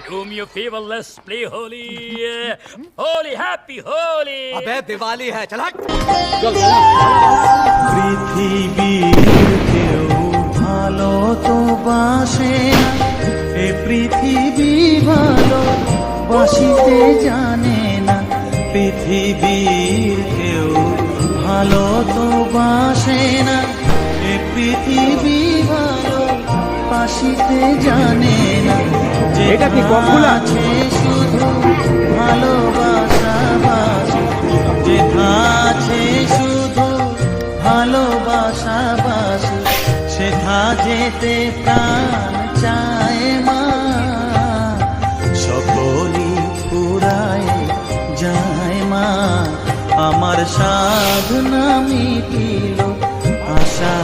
Do me a favor, let's play Holi. Holi, happy Holi. अबे दिवाली है, चल हट। পৃথিবীর কেউ ভালো তো বাসে না, এ পৃথিবী ভালো বাসিতে জানে না। পৃথিবীর কেউ ভালো তো বাসে না, এ পৃথিবী ভালো বাসিতে জানে না। এটা কি কফুলা? আছে শুধু ভালোবাসা বাসি, যেথা আছে শুধু ভালোবাসা বাসি, সেথা যেতে প্রাণ চায় মা। সকলই ফুরায় যায় মা, আমার সাধনা মিটিল আশা